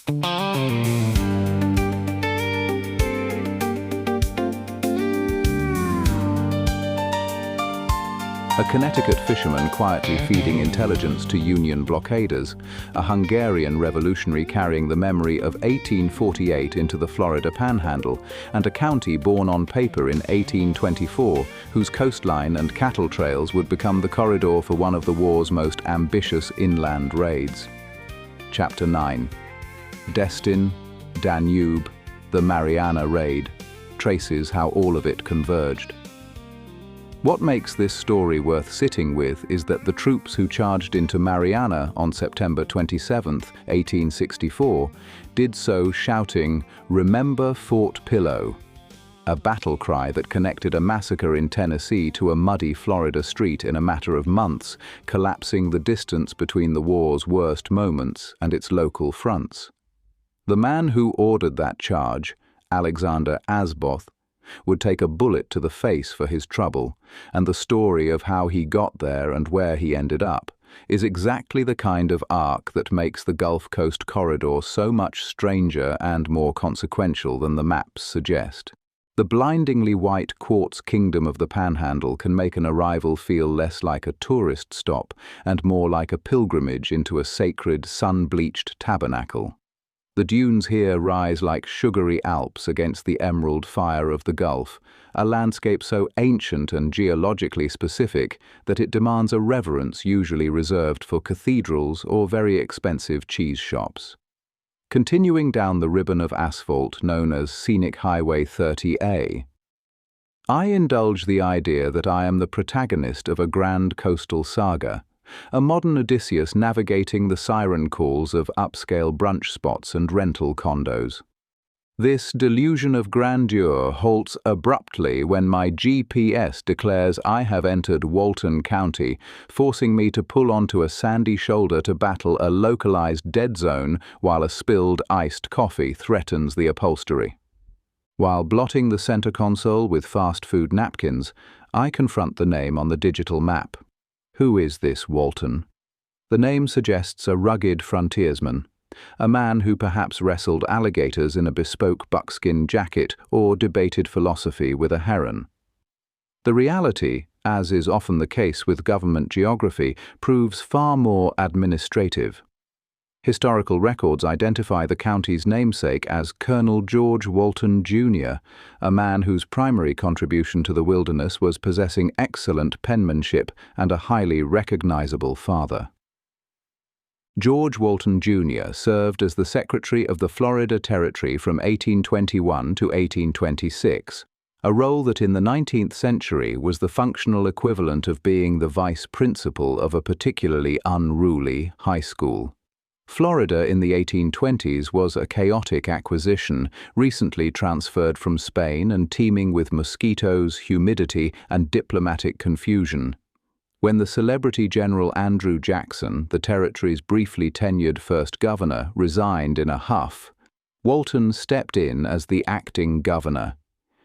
A Connecticut fisherman quietly feeding intelligence to Union blockaders, a Hungarian revolutionary carrying the memory of 1848 into the Florida Panhandle, and a county born on paper in 1824, whose coastline and cattle trails would become the corridor for one of the war's most ambitious inland raids. Chapter 9. Destin, Danube, the Marianna Raid, traces how all of it converged. What makes this story worth sitting with is that the troops who charged into Marianna on September 27, 1864, did so shouting, "Remember Fort Pillow," a battle cry that connected a massacre in Tennessee to a muddy Florida street in a matter of months, collapsing the distance between the war's worst moments and its local fronts. The man who ordered that charge, Alexander Asboth, would take a bullet to the face for his trouble, and the story of how he got there and where he ended up is exactly the kind of arc that makes the Gulf Coast corridor so much stranger and more consequential than the maps suggest. The blindingly white quartz kingdom of the Panhandle can make an arrival feel less like a tourist stop and more like a pilgrimage into a sacred, sun-bleached tabernacle. The dunes here rise like sugary Alps against the emerald fire of the Gulf, a landscape so ancient and geologically specific that it demands a reverence usually reserved for cathedrals or very expensive cheese shops. Continuing down the ribbon of asphalt known as Scenic Highway 30A, I indulge the idea that I am the protagonist of a grand coastal saga, a modern Odysseus navigating the siren calls of upscale brunch spots and rental condos. This delusion of grandeur halts abruptly when my GPS declares I have entered Walton County, forcing me to pull onto a sandy shoulder to battle a localized dead zone while a spilled iced coffee threatens the upholstery. While blotting the center console with fast food napkins, I confront the name on the digital map. Who is this Walton? The name suggests a rugged frontiersman, a man who perhaps wrestled alligators in a bespoke buckskin jacket or debated philosophy with a heron. The reality, as is often the case with government geography, proves far more administrative. Historical records identify the county's namesake as Colonel George Walton, Jr., a man whose primary contribution to the wilderness was possessing excellent penmanship and a highly recognizable father. George Walton, Jr. served as the Secretary of the Florida Territory from 1821 to 1826, a role that in the 19th century was the functional equivalent of being the vice principal of a particularly unruly high school. Florida in the 1820s was a chaotic acquisition, recently transferred from Spain and teeming with mosquitoes, humidity, and diplomatic confusion. When the celebrity General Andrew Jackson, the territory's briefly tenured first governor, resigned in a huff, Walton stepped in as the acting governor.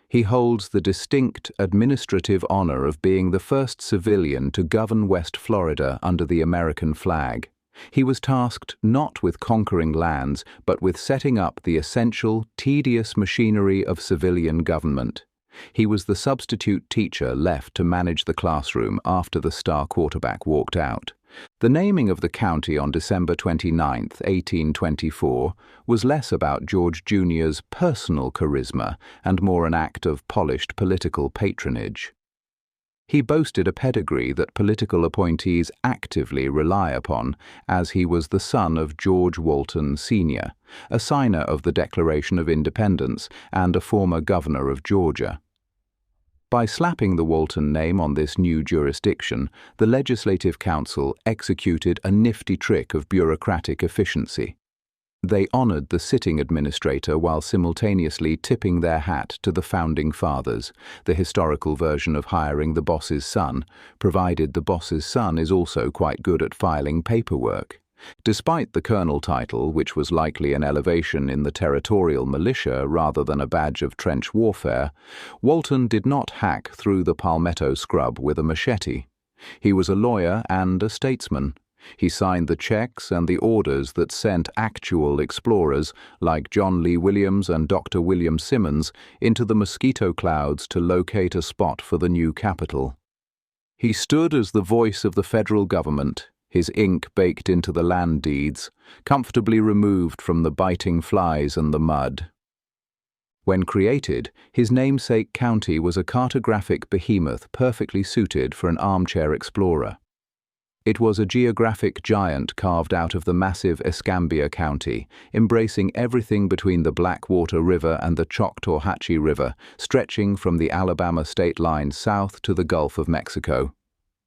He holds the distinct administrative honor of being the first civilian to govern West Florida under the American flag. He was tasked not with conquering lands, but with setting up the essential, tedious machinery of civilian government. He was the substitute teacher left to manage the classroom after the star quarterback walked out. The naming of the county on December 29, 1824, was less about George Jr.'s personal charisma and more an act of polished political patronage. He boasted a pedigree that political appointees actively rely upon, as he was the son of George Walton, Sr., a signer of the Declaration of Independence and a former governor of Georgia. By slapping the Walton name on this new jurisdiction, the Legislative Council executed a nifty trick of bureaucratic efficiency. They honored the sitting administrator while simultaneously tipping their hat to the Founding Fathers, the historical version of hiring the boss's son, provided the boss's son is also quite good at filing paperwork. Despite the colonel title, which was likely an elevation in the territorial militia rather than a badge of trench warfare, Walton did not hack through the palmetto scrub with a machete. He was a lawyer and a statesman. He signed the checks and the orders that sent actual explorers, like John Lee Williams and Dr. William Simmons, into the mosquito clouds to locate a spot for the new capital. He stood as the voice of the federal government, his ink baked into the land deeds, comfortably removed from the biting flies and the mud. When created, his namesake county was a cartographic behemoth perfectly suited for an armchair explorer. It was a geographic giant carved out of the massive Escambia County, embracing everything between the Blackwater River and the Choctawhatchee River, stretching from the Alabama state line south to the Gulf of Mexico.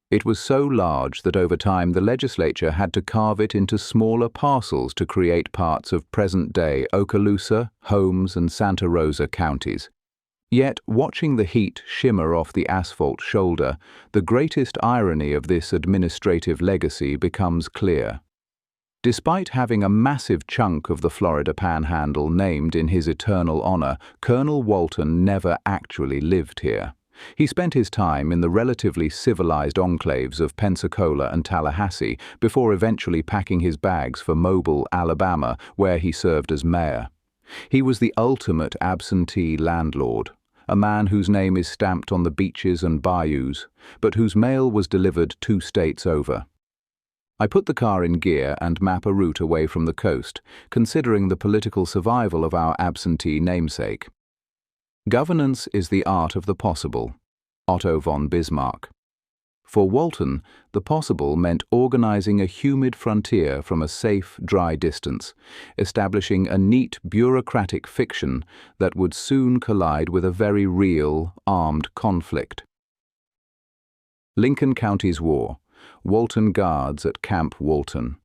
It was so large that over time the legislature had to carve it into smaller parcels to create parts of present-day Okaloosa, Holmes, and Santa Rosa counties. Yet, watching the heat shimmer off the asphalt shoulder, the greatest irony of this administrative legacy becomes clear. Despite having a massive chunk of the Florida Panhandle named in his eternal honor, Colonel Walton never actually lived here. He spent his time in the relatively civilized enclaves of Pensacola and Tallahassee before eventually packing his bags for Mobile, Alabama, where he served as mayor. He was the ultimate absentee landlord, a man whose name is stamped on the beaches and bayous, but whose mail was delivered 2 states over. I put the car in gear and map a route away from the coast, considering the political survival of our absentee namesake. Governance is the art of the possible. Otto von Bismarck. For Walton, the possible meant organizing a humid frontier from a safe, dry distance, establishing a neat bureaucratic fiction that would soon collide with a very real, armed conflict. Lincoln County's War. Walton Guards at Camp Walton.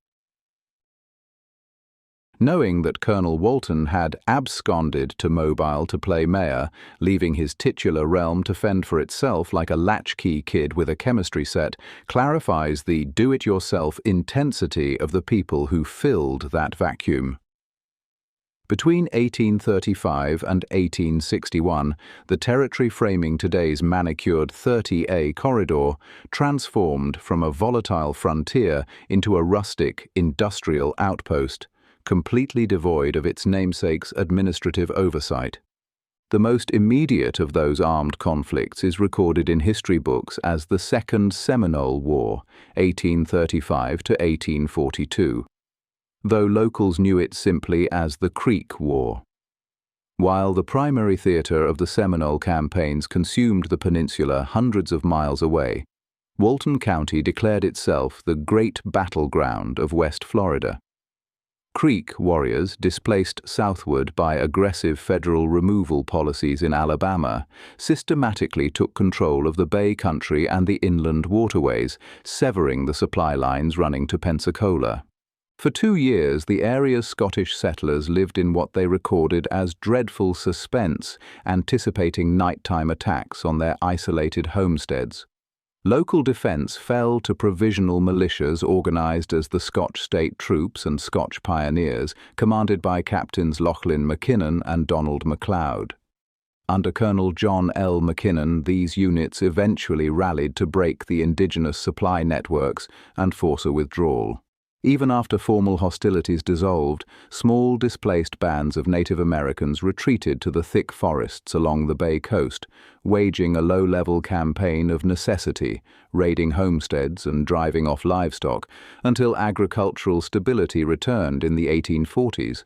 Knowing that Colonel Walton had absconded to Mobile to play mayor, leaving his titular realm to fend for itself like a latchkey kid with a chemistry set, clarifies the do-it-yourself intensity of the people who filled that vacuum. Between 1835 and 1861, the territory framing today's manicured 30A corridor transformed from a volatile frontier into a rustic, industrial outpost, completely devoid of its namesake's administrative oversight. The most immediate of those armed conflicts is recorded in history books as the Second Seminole War, 1835 to 1842, though locals knew it simply as the Creek War. While the primary theater of the Seminole campaigns consumed the peninsula hundreds of miles away, Walton County declared itself the great battleground of West Florida. Creek warriors, displaced southward by aggressive federal removal policies in Alabama, systematically took control of the Bay Country and the inland waterways, severing the supply lines running to Pensacola. For 2 years, the area's Scottish settlers lived in what they recorded as dreadful suspense, anticipating nighttime attacks on their isolated homesteads. Local defense fell to provisional militias organized as the Scotch State Troops and Scotch Pioneers, commanded by Captains Lachlan McKinnon and Donald MacLeod. Under Colonel John L. McKinnon, these units eventually rallied to break the indigenous supply networks and force a withdrawal. Even after formal hostilities dissolved, small displaced bands of Native Americans retreated to the thick forests along the Bay Coast, waging a low-level campaign of necessity, raiding homesteads and driving off livestock, until agricultural stability returned in the 1840s.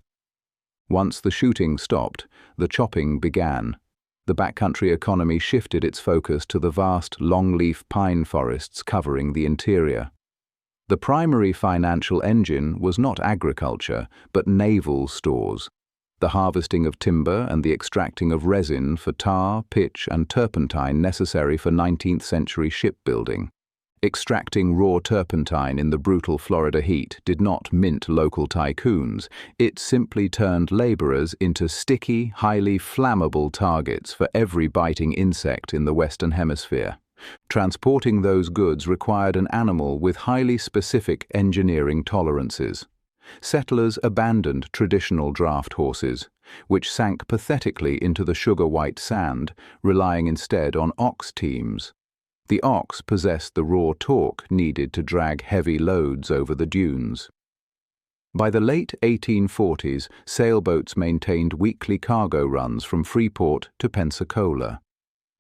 Once the shooting stopped, the chopping began. The backcountry economy shifted its focus to the vast longleaf pine forests covering the interior. The primary financial engine was not agriculture, but naval stores. The harvesting of timber and the extracting of resin for tar, pitch, and turpentine necessary for 19th-century shipbuilding. Extracting raw turpentine in the brutal Florida heat did not mint local tycoons. It simply turned laborers into sticky, highly flammable targets for every biting insect in the Western Hemisphere. Transporting those goods required an animal with highly specific engineering tolerances. Settlers abandoned traditional draft horses, which sank pathetically into the sugar-white sand, relying instead on ox teams. The ox possessed the raw torque needed to drag heavy loads over the dunes. By the late 1840s, sailboats maintained weekly cargo runs from Freeport to Pensacola.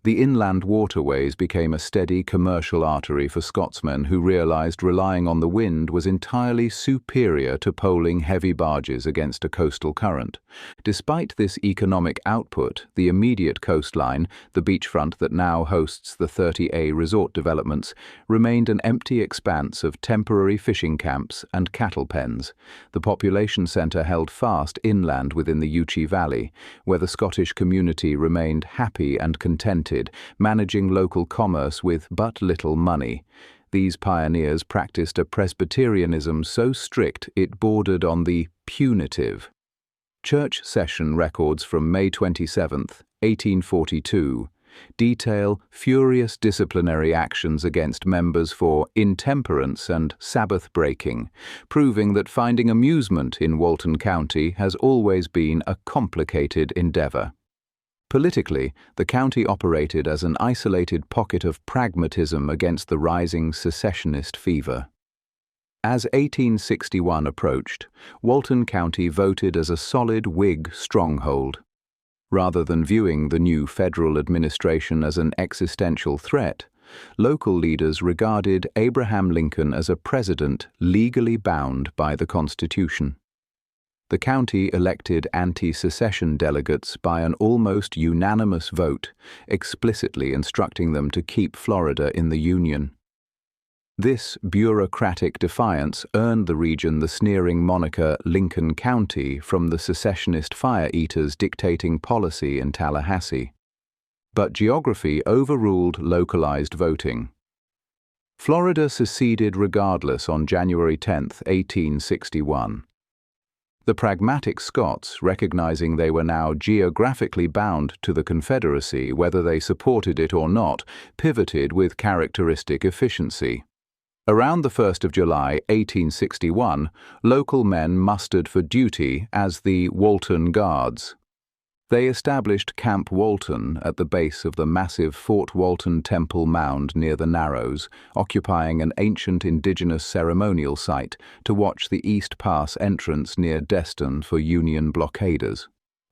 The inland waterways became a steady commercial artery for Scotsmen who realized relying on the wind was entirely superior to poling heavy barges against a coastal current. Despite this economic output, the immediate coastline, the beachfront that now hosts the 30A resort developments, remained an empty expanse of temporary fishing camps and cattle pens. The population centre held fast inland within the Uchi Valley, where the Scottish community remained happy and contented, managing local commerce with but little money. These pioneers practiced a Presbyterianism so strict it bordered on the punitive. Church session records from May 27, 1842, detail furious disciplinary actions against members for intemperance and Sabbath breaking, proving that finding amusement in Walton County has always been a complicated endeavor. Politically, the county operated as an isolated pocket of pragmatism against the rising secessionist fever. As 1861 approached, Walton County voted as a solid Whig stronghold. Rather than viewing the new federal administration as an existential threat, local leaders regarded Abraham Lincoln as a president legally bound by the Constitution. The county elected anti-secession delegates by an almost unanimous vote, explicitly instructing them to keep Florida in the Union. This bureaucratic defiance earned the region the sneering moniker Lincoln County from the secessionist fire-eaters dictating policy in Tallahassee. But geography overruled localized voting. Florida seceded regardless on January 10, 1861. The pragmatic Scots, recognizing they were now geographically bound to the Confederacy, whether they supported it or not, pivoted with characteristic efficiency. Around the 1st of July, 1861, local men mustered for duty as the Walton Guards. They established Camp Walton at the base of the massive Fort Walton Temple Mound near the Narrows, occupying an ancient indigenous ceremonial site to watch the East Pass entrance near Destin for Union blockaders.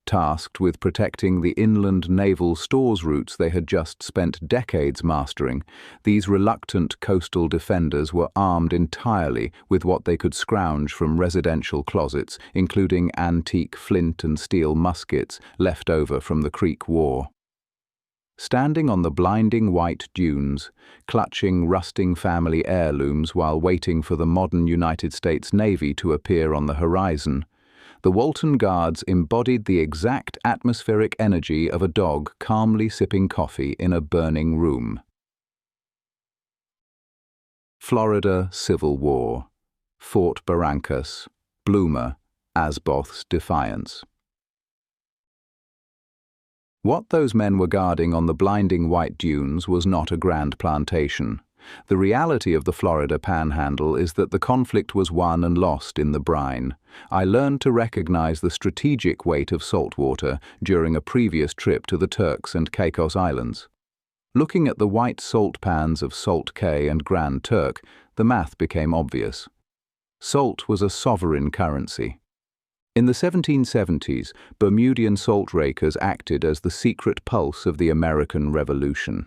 Tasked with protecting the inland naval stores routes they had just spent decades mastering, these reluctant coastal defenders were armed entirely with what they could scrounge from residential closets, including antique flint and steel muskets left over from the Creek War. Standing on the blinding white dunes, clutching rusting family heirlooms while waiting for the modern United States Navy to appear on the horizon, the Walton Guards embodied the exact atmospheric energy of a dog calmly sipping coffee in a burning room. Florida Civil War, Fort Barrancas, Bloomer, Asboth's Defiance. What those men were guarding on the blinding white dunes was not a grand plantation. The reality of the Florida Panhandle is that the conflict was won and lost in the brine. I learned to recognize the strategic weight of salt water during a previous trip to the Turks and Caicos Islands. Looking at the white salt pans of Salt Cay and Grand Turk, the math became obvious. Salt was a sovereign currency. In the 1770s, Bermudian salt rakers acted as the secret pulse of the American Revolution.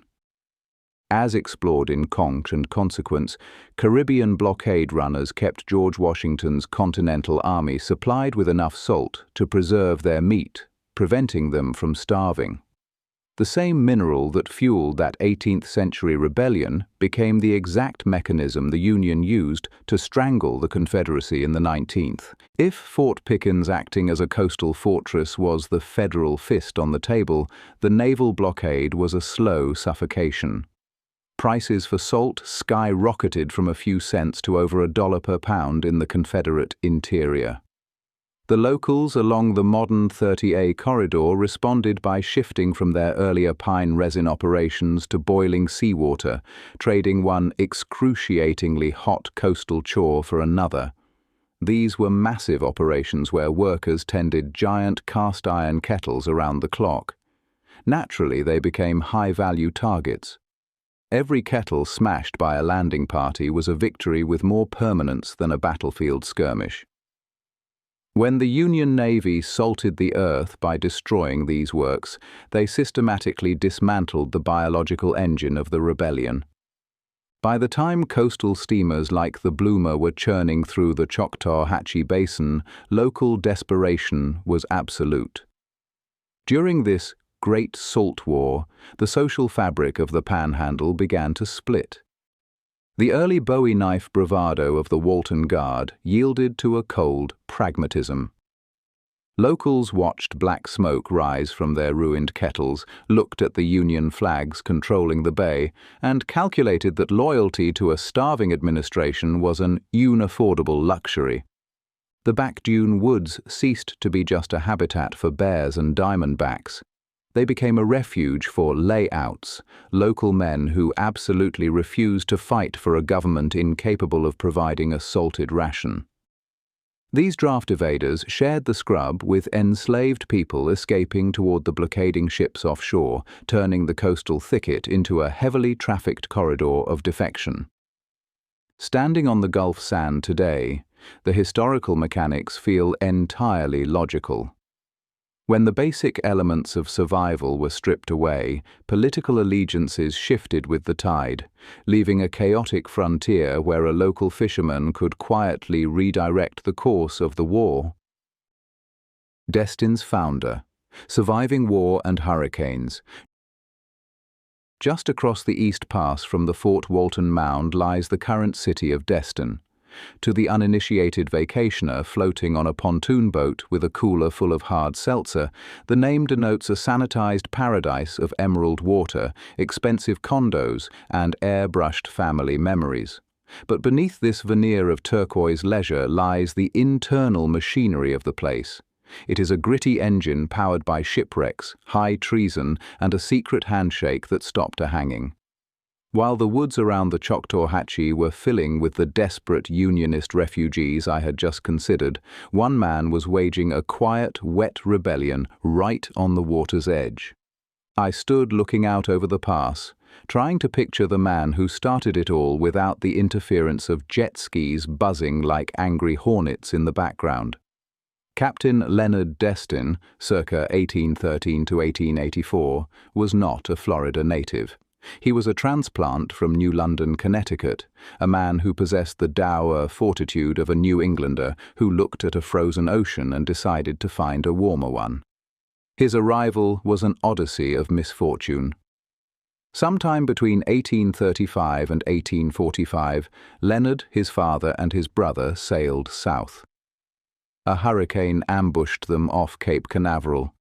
As explored in Conch and Consequence, Caribbean blockade runners kept George Washington's Continental Army supplied with enough salt to preserve their meat, preventing them from starving. The same mineral that fueled that 18th century rebellion became the exact mechanism the Union used to strangle the Confederacy in the 19th. If Fort Pickens acting as a coastal fortress was the federal fist on the table, the naval blockade was a slow suffocation. Prices for salt skyrocketed from a few cents to over $1 per pound in the Confederate interior. The locals along the modern 30A corridor responded by shifting from their earlier pine resin operations to boiling seawater, trading one excruciatingly hot coastal chore for another. These were massive operations where workers tended giant cast-iron kettles around the clock. Naturally, they became high-value targets. Every kettle smashed by a landing party was a victory with more permanence than a battlefield skirmish. When the Union Navy salted the earth by destroying these works, they systematically dismantled the biological engine of the rebellion. By the time coastal steamers like the Bloomer were churning through the Choctaw-Hatchie Basin, local desperation was absolute. During this Great Salt War, the social fabric of the Panhandle began to split. The early Bowie knife bravado of the Walton Guard yielded to a cold pragmatism. Locals watched black smoke rise from their ruined kettles, looked at the Union flags controlling the bay, and calculated that loyalty to a starving administration was an unaffordable luxury. The back dune woods ceased to be just a habitat for bears and diamondbacks. They became a refuge for layouts, local men who absolutely refused to fight for a government incapable of providing a salted ration. These draft evaders shared the scrub with enslaved people escaping toward the blockading ships offshore, turning the coastal thicket into a heavily trafficked corridor of defection. Standing on the Gulf sand today, the historical mechanics feel entirely logical. When the basic elements of survival were stripped away, political allegiances shifted with the tide, leaving a chaotic frontier where a local fisherman could quietly redirect the course of the war. Destin's founder, surviving war and hurricanes. Just across the East Pass from the Fort Walton Mound lies the current city of Destin. To the uninitiated vacationer floating on a pontoon boat with a cooler full of hard seltzer, the name denotes a sanitized paradise of emerald water, expensive condos, and airbrushed family memories. But beneath this veneer of turquoise leisure lies the internal machinery of the place. It is a gritty engine powered by shipwrecks, high treason, and a secret handshake that stopped a hanging. While the woods around the Choctaw-Hatchie were filling with the desperate Unionist refugees I had just considered, one man was waging a quiet, wet rebellion right on the water's edge. I stood looking out over the pass, trying to picture the man who started it all without the interference of jet skis buzzing like angry hornets in the background. Captain Leonard Destin, circa 1813 to 1884, was not a Florida native. He was a transplant from New London, Connecticut, a man who possessed the dour fortitude of a New Englander who looked at a frozen ocean and decided to find a warmer one. His arrival was an odyssey of misfortune. Sometime between 1835 and 1845, Leonard, his father, and his brother sailed south. A hurricane ambushed them off Cape Canaveral.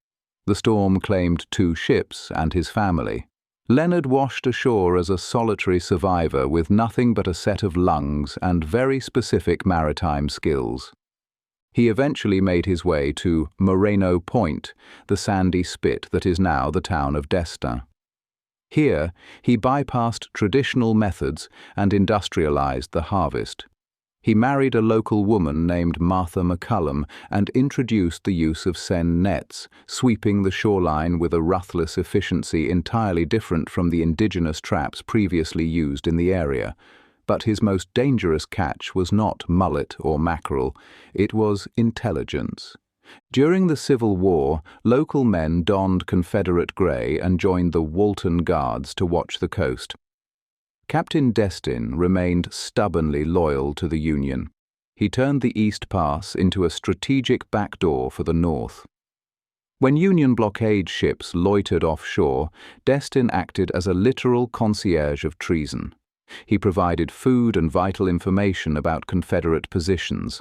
The storm claimed 2 ships and his family. Leonard washed ashore as a solitary survivor with nothing but a set of lungs and very specific maritime skills. He eventually made his way to Moreno Point, the sandy spit that is now the town of Destin. Here, he bypassed traditional methods and industrialized the harvest. He married a local woman named Martha McCullum and introduced the use of seine nets, sweeping the shoreline with a ruthless efficiency entirely different from the indigenous traps previously used in the area. But his most dangerous catch was not mullet or mackerel, it was intelligence. During the Civil War, local men donned Confederate gray and joined the Walton Guards to watch the coast. Captain Destin remained stubbornly loyal to the Union. He turned the East Pass into a strategic backdoor for the North. When Union blockade ships loitered offshore, Destin acted as a literal concierge of treason. He provided food and vital information about Confederate positions.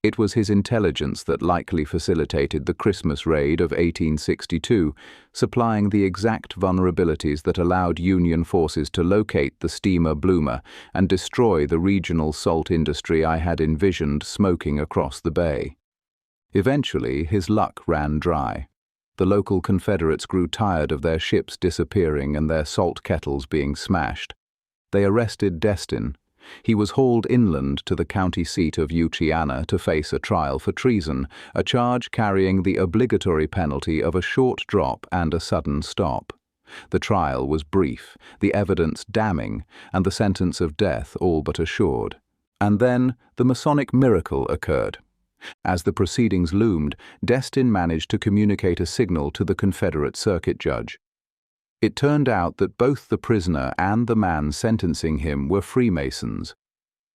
It was his intelligence that likely facilitated the Christmas raid of 1862, supplying the exact vulnerabilities that allowed Union forces to locate the steamer Bloomer and destroy the regional salt industry I had envisioned smoking across the bay. Eventually, his luck ran dry. The local Confederates grew tired of their ships disappearing and their salt kettles being smashed. They arrested Destin. He was hauled inland to the county seat of Uchiana to face a trial for treason, a charge carrying the obligatory penalty of a short drop and a sudden stop. The trial was brief, the evidence damning, and the sentence of death all but assured. And then the Masonic miracle occurred. As the proceedings loomed, Destin managed to communicate a signal to the Confederate circuit judge. It turned out that both the prisoner and the man sentencing him were Freemasons.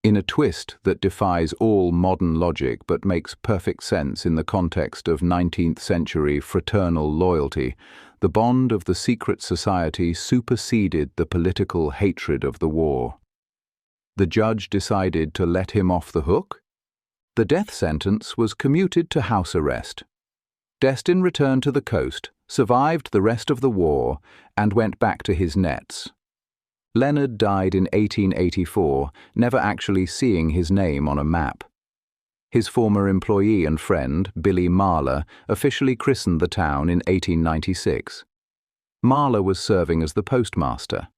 In a twist that defies all modern logic but makes perfect sense in the context of 19th century fraternal loyalty, the bond of the secret society superseded the political hatred of the war. The judge decided to let him off the hook. The death sentence was commuted to house arrest. Destin returned to the coast, survived the rest of the war, and went back to his nets. Leonard died in 1884, never actually seeing his name on a map. His former employee and friend, Billy Marler, officially christened the town in 1896. Marler was serving as the postmaster.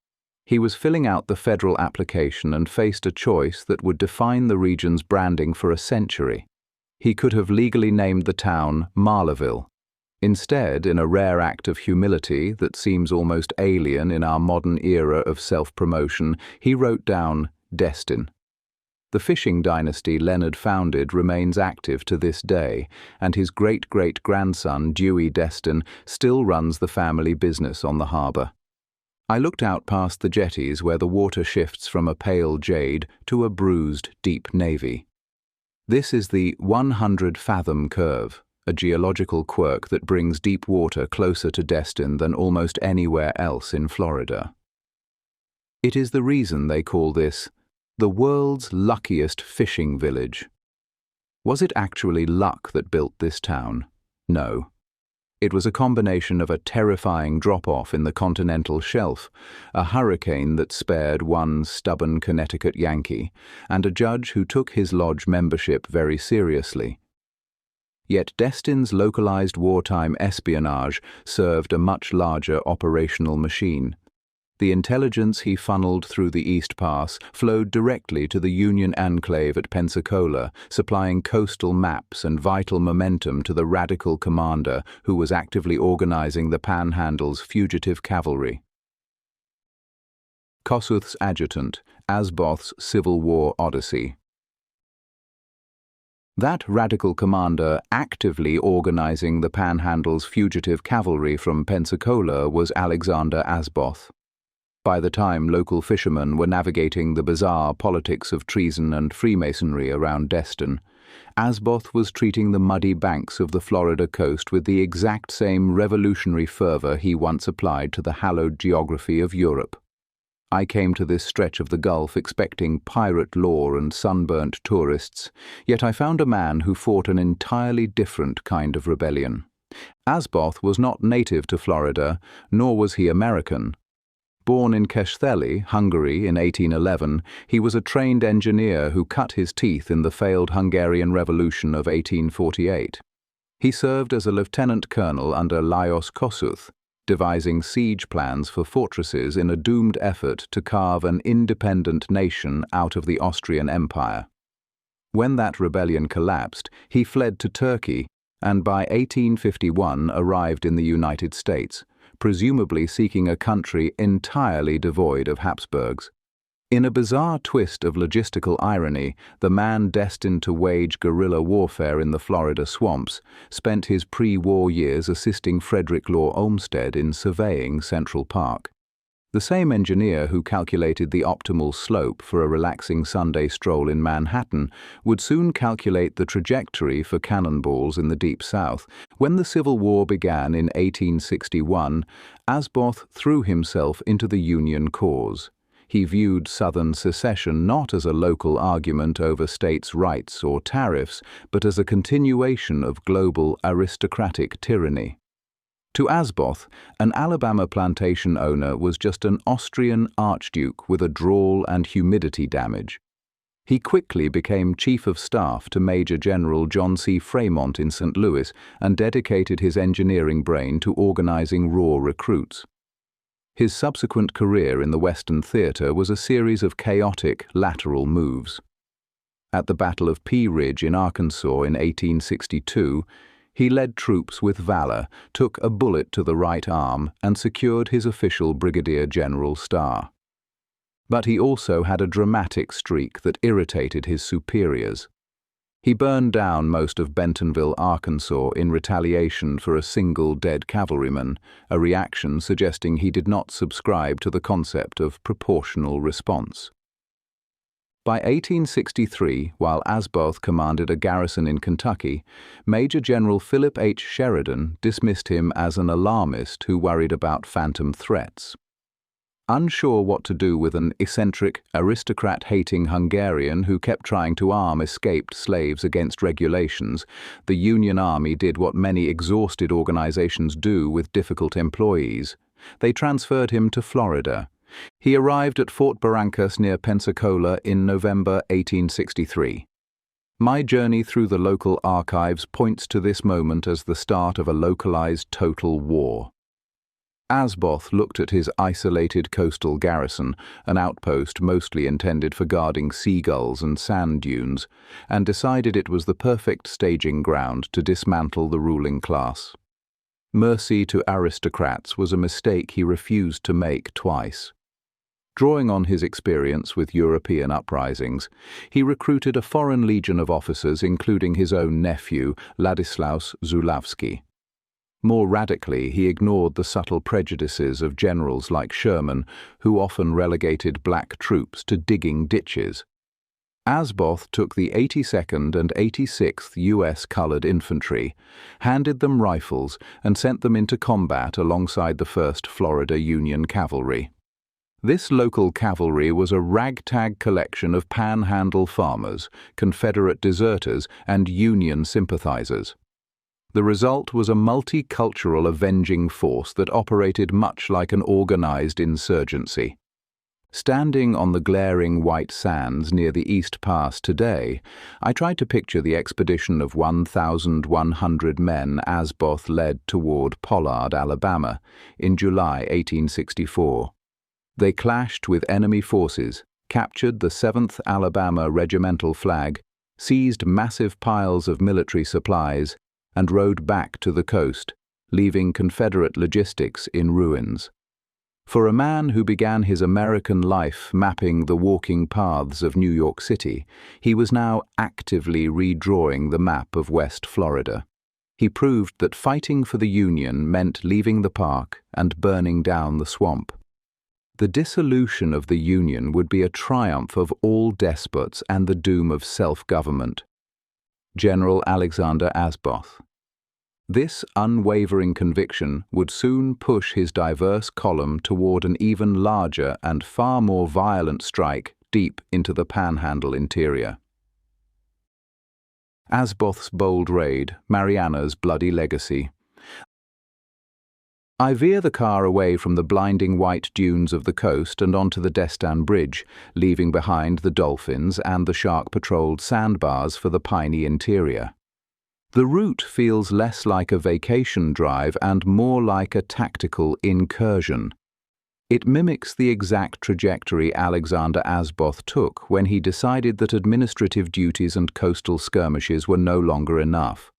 He was filling out the federal application and faced a choice that would define the region's branding for a century. He could have legally named the town Marlerville. Instead, in a rare act of humility that seems almost alien in our modern era of self-promotion, he wrote down Destin. The fishing dynasty Leonard founded remains active to this day, and his great-great-grandson, Dewey Destin, still runs the family business on the harbour. I looked out past the jetties where the water shifts from a pale jade to a bruised deep navy. This is the 100-fathom curve, a geological quirk that brings deep water closer to Destin than almost anywhere else in Florida. It is the reason they call this the world's luckiest fishing village. Was it actually luck that built this town? No. It was a combination of a terrifying drop-off in the continental shelf, a hurricane that spared one stubborn Connecticut Yankee, and a judge who took his lodge membership very seriously. Yet Destin's localized wartime espionage served a much larger operational machine. The intelligence he funneled through the East Pass flowed directly to the Union enclave at Pensacola, supplying coastal maps and vital momentum to the radical commander who was actively organizing the Panhandle's fugitive cavalry. Kossuth's adjutant, Asboth's Civil War Odyssey. That radical commander actively organizing the Panhandle's fugitive cavalry from Pensacola was Alexander Asboth. By the time local fishermen were navigating the bizarre politics of treason and Freemasonry around Destin, Asboth was treating the muddy banks of the Florida coast with the exact same revolutionary fervor he once applied to the hallowed geography of Europe. I came to this stretch of the Gulf expecting pirate lore and sunburnt tourists, yet I found a man who fought an entirely different kind of rebellion. Asboth was not native to Florida, nor was he American. Born in Keszthely, Hungary in 1811, he was a trained engineer who cut his teeth in the failed Hungarian Revolution of 1848. He served as a lieutenant colonel under Lajos Kossuth, devising siege plans for fortresses in a doomed effort to carve an independent nation out of the Austrian Empire. When that rebellion collapsed, he fled to Turkey and by 1851 arrived in the United States, presumably seeking a country entirely devoid of Habsburgs. In a bizarre twist of logistical irony, the man destined to wage guerrilla warfare in the Florida swamps spent his pre-war years assisting Frederick Law Olmsted in surveying Central Park. The same engineer who calculated the optimal slope for a relaxing Sunday stroll in Manhattan would soon calculate the trajectory for cannonballs in the Deep South. When the Civil War began in 1861, Asboth threw himself into the Union cause. He viewed Southern secession not as a local argument over states' rights or tariffs, but as a continuation of global aristocratic tyranny. To Asboth, an Alabama plantation owner was just an Austrian archduke with a drawl and humidity damage. He quickly became chief of staff to Major General John C. Fremont in St. Louis and dedicated his engineering brain to organizing raw recruits. His subsequent career in the Western theater was a series of chaotic lateral moves. At the Battle of Pea Ridge in Arkansas in 1862, He led troops with valor, took a bullet to the right arm, and secured his official brigadier general star. But he also had a dramatic streak that irritated his superiors. He burned down most of Bentonville, Arkansas in retaliation for a single dead cavalryman, a reaction suggesting he did not subscribe to the concept of proportional response. By 1863, while Asboth commanded a garrison in Kentucky, Major General Philip H. Sheridan dismissed him as an alarmist who worried about phantom threats. Unsure what to do with an eccentric, aristocrat-hating Hungarian who kept trying to arm escaped slaves against regulations, the Union Army did what many exhausted organizations do with difficult employees. They transferred him to Florida. He arrived at Fort Barrancas near Pensacola in November 1863. My journey through the local archives points to this moment as the start of a localized total war. Asboth looked at his isolated coastal garrison, an outpost mostly intended for guarding seagulls and sand dunes, and decided it was the perfect staging ground to dismantle the ruling class. Mercy to aristocrats was a mistake he refused to make twice. Drawing on his experience with European uprisings, he recruited a foreign legion of officers including his own nephew, Ladislaus Zulawski. More radically, he ignored the subtle prejudices of generals like Sherman, who often relegated black troops to digging ditches. Asboth took the 82nd and 86th U.S. Colored Infantry, handed them rifles, and sent them into combat alongside the 1st Florida Union Cavalry. This local cavalry was a ragtag collection of Panhandle farmers, Confederate deserters, and Union sympathizers. The result was a multicultural avenging force that operated much like an organized insurgency. Standing on the glaring white sands near the East Pass today, I tried to picture the expedition of 1,100 men Asboth led toward Pollard, Alabama, in July 1864. They clashed with enemy forces, captured the 7th Alabama Regimental flag, seized massive piles of military supplies, and rode back to the coast, leaving Confederate logistics in ruins. For a man who began his American life mapping the walking paths of New York City, he was now actively redrawing the map of West Florida. He proved that fighting for the Union meant leaving the park and burning down the swamp. The dissolution of the Union would be a triumph of all despots and the doom of self-government. General Alexander Asboth. This unwavering conviction would soon push his diverse column toward an even larger and far more violent strike deep into the Panhandle interior. Asboth's bold raid, Marianna's bloody legacy. I veer the car away from the blinding white dunes of the coast and onto the Destin Bridge, leaving behind the dolphins and the shark-patrolled sandbars for the piney interior. The route feels less like a vacation drive and more like a tactical incursion. It mimics the exact trajectory Alexander Asboth took when he decided that administrative duties and coastal skirmishes were no longer enough.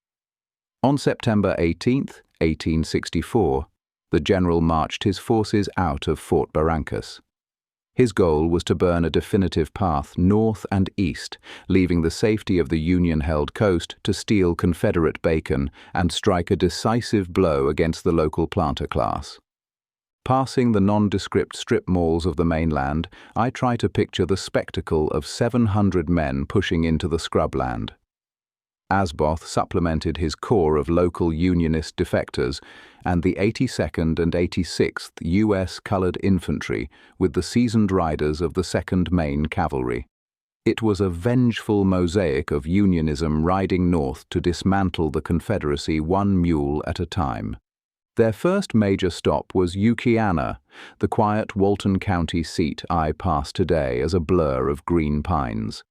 On September 18, 1864, the general marched his forces out of Fort Barrancas. His goal was to burn a definitive path north and east, leaving the safety of the Union-held coast to steal Confederate bacon and strike a decisive blow against the local planter class. Passing the nondescript strip malls of the mainland, I try to picture the spectacle of 700 men pushing into the scrubland. Asboth supplemented his corps of local Unionist defectors and the 82nd and 86th U.S. Colored Infantry with the seasoned riders of the 2nd Maine Cavalry. It was a vengeful mosaic of Unionism riding north to dismantle the Confederacy one mule at a time. Their first major stop was Ukiana, the quiet Walton County seat I pass today as a blur of green pines.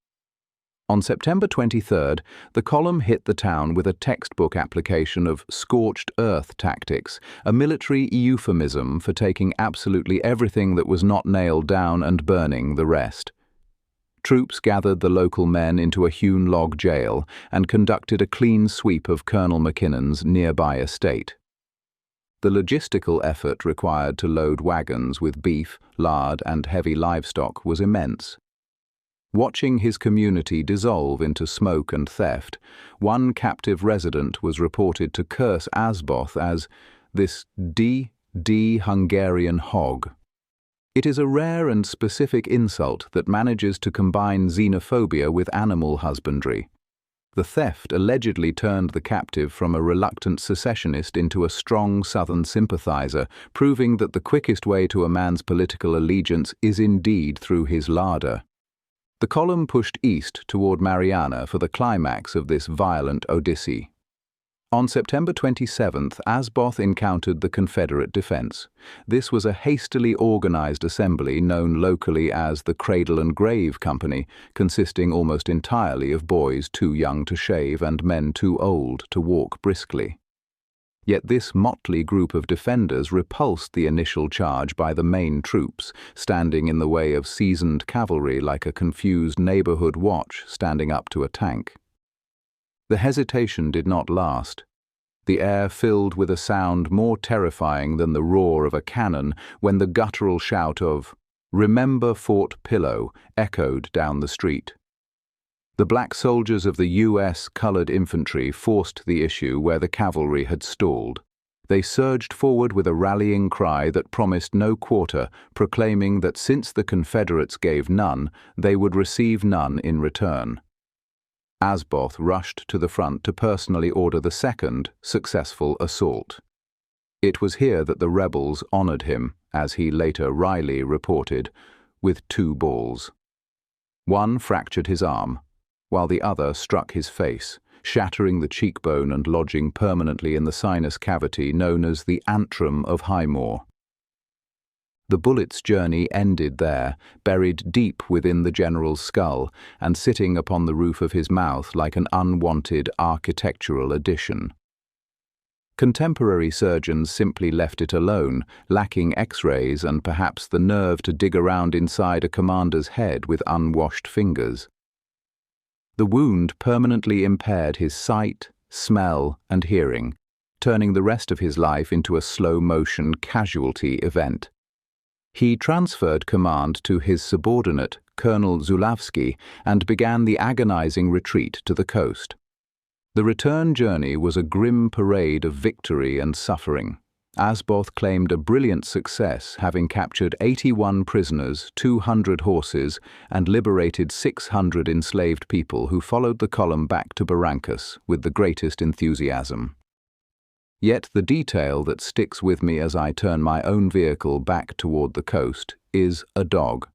On September 23rd, the column hit the town with a textbook application of scorched earth tactics, a military euphemism for taking absolutely everything that was not nailed down and burning the rest. Troops gathered the local men into a hewn log jail and conducted a clean sweep of Colonel Mackinnon's nearby estate. The logistical effort required to load wagons with beef, lard, and heavy livestock was immense. Watching his community dissolve into smoke and theft, one captive resident was reported to curse Asboth as this Hungarian hog. It is a rare and specific insult that manages to combine xenophobia with animal husbandry. The theft allegedly turned the captive from a reluctant secessionist into a strong Southern sympathizer, proving that the quickest way to a man's political allegiance is indeed through his larder. The column pushed east toward Marianna for the climax of this violent odyssey. On September 27th, Asboth encountered the Confederate defense. This was a hastily organized assembly known locally as the Cradle and Grave Company, consisting almost entirely of boys too young to shave and men too old to walk briskly. Yet this motley group of defenders repulsed the initial charge by the main troops, standing in the way of seasoned cavalry like a confused neighborhood watch standing up to a tank. The hesitation did not last. The air filled with a sound more terrifying than the roar of a cannon when the guttural shout of "Remember Fort Pillow" echoed down the street. The black soldiers of the U.S. colored infantry forced the issue where the cavalry had stalled. They surged forward with a rallying cry that promised no quarter, proclaiming that since the Confederates gave none, they would receive none in return. Asboth rushed to the front to personally order the second, successful assault. It was here that the rebels honored him, as he later wryly reported, with 2 balls. One fractured his arm, while the other struck his face, shattering the cheekbone and lodging permanently in the sinus cavity known as the antrum of Highmore. The bullet's journey ended there, buried deep within the general's skull and sitting upon the roof of his mouth like an unwanted architectural addition. Contemporary surgeons simply left it alone, lacking X-rays and perhaps the nerve to dig around inside a commander's head with unwashed fingers. The wound permanently impaired his sight, smell, and hearing, turning the rest of his life into a slow-motion casualty event. He transferred command to his subordinate, Colonel Zulawski, and began the agonizing retreat to the coast. The return journey was a grim parade of victory and suffering. Asboth claimed a brilliant success, having captured 81 prisoners, 200 horses, and liberated 600 enslaved people who followed the column back to Barrancas with the greatest enthusiasm. Yet the detail that sticks with me as I turn my own vehicle back toward the coast is a dog.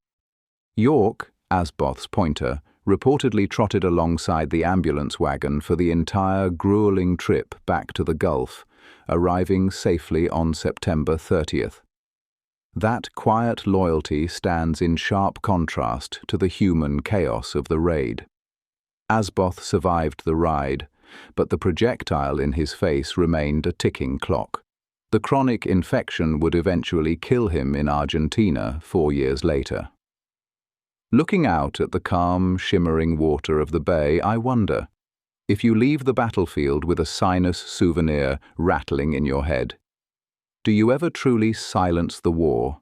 York, Asboth's pointer, reportedly trotted alongside the ambulance wagon for the entire grueling trip back to the Gulf, arriving safely on September 30th. That quiet loyalty stands in sharp contrast to the human chaos of the raid. Asboth survived the ride, but the projectile in his face remained a ticking clock. The chronic infection would eventually kill him in Argentina 4 years later. Looking out at the calm, shimmering water of the bay, I wonder, if you leave the battlefield with a sinus souvenir rattling in your head, do you ever truly silence the war?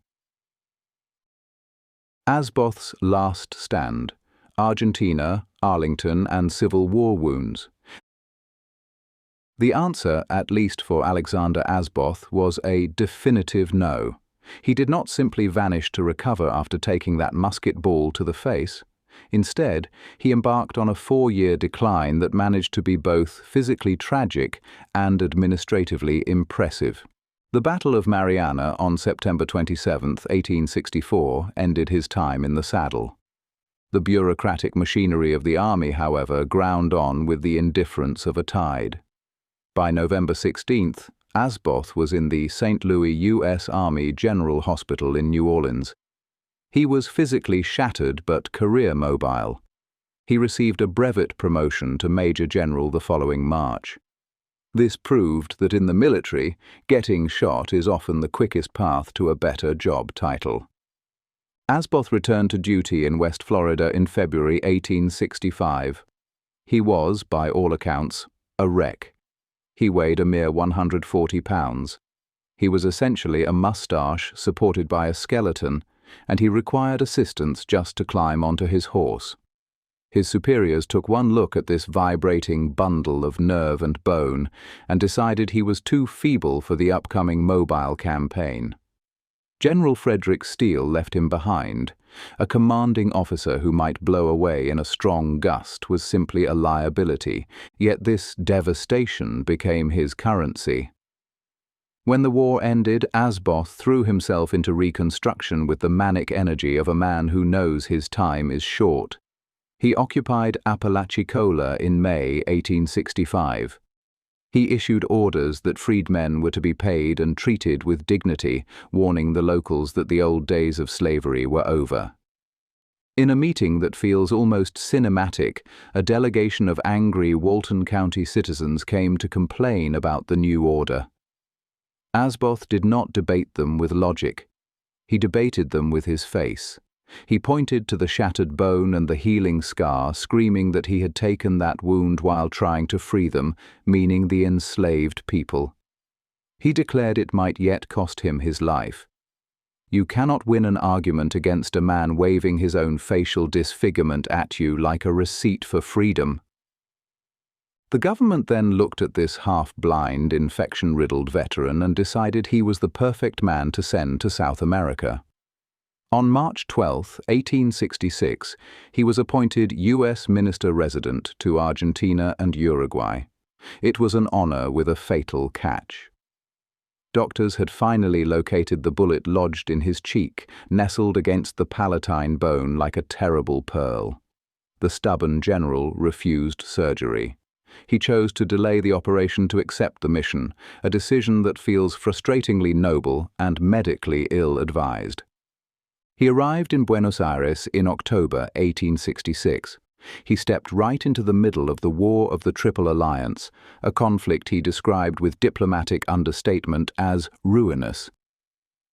Asboth's last stand: Argentina, Arlington, and Civil War wounds. The answer, at least for Alexander Asboth, was a definitive no. He did not simply vanish to recover after taking that musket ball to the face. Instead, he embarked on a 4-year decline that managed to be both physically tragic and administratively impressive. The Battle of Marianna on September 27, 1864, ended his time in the saddle. The bureaucratic machinery of the army, however, ground on with the indifference of a tide. By November 16th, Asboth was in the St. Louis U.S. Army General Hospital in New Orleans. He was physically shattered but career mobile. He received a brevet promotion to Major General the following March. This proved that in the military, getting shot is often the quickest path to a better job title. Asboth returned to duty in West Florida in February 1865. He was, by all accounts, a wreck. He weighed a mere 140 pounds. He was essentially a mustache supported by a skeleton, and he required assistance just to climb onto his horse. His superiors took one look at this vibrating bundle of nerve and bone and decided he was too feeble for the upcoming mobile campaign. General Frederick Steele left him behind. A commanding officer who might blow away in a strong gust was simply a liability, yet this devastation became his currency. When the war ended, Asboth threw himself into reconstruction with the manic energy of a man who knows his time is short. He occupied Apalachicola in May 1865. He issued orders that freedmen were to be paid and treated with dignity, warning the locals that the old days of slavery were over. In a meeting that feels almost cinematic, a delegation of angry Walton County citizens came to complain about the new order. Asboth did not debate them with logic. He debated them with his face. He pointed to the shattered bone and the healing scar, screaming that he had taken that wound while trying to free them, meaning the enslaved people. He declared it might yet cost him his life. You cannot win an argument against a man waving his own facial disfigurement at you like a receipt for freedom. The government then looked at this half-blind, infection-riddled veteran and decided he was the perfect man to send to South America. On March 12, 1866, he was appointed U.S. Minister-Resident to Argentina and Uruguay. It was an honor with a fatal catch. Doctors had finally located the bullet lodged in his cheek, nestled against the palatine bone like a terrible pearl. The stubborn general refused surgery. He chose to delay the operation to accept the mission, a decision that feels frustratingly noble and medically ill-advised. He arrived in Buenos Aires in October 1866. He stepped right into the middle of the War of the Triple Alliance, a conflict he described with diplomatic understatement as ruinous.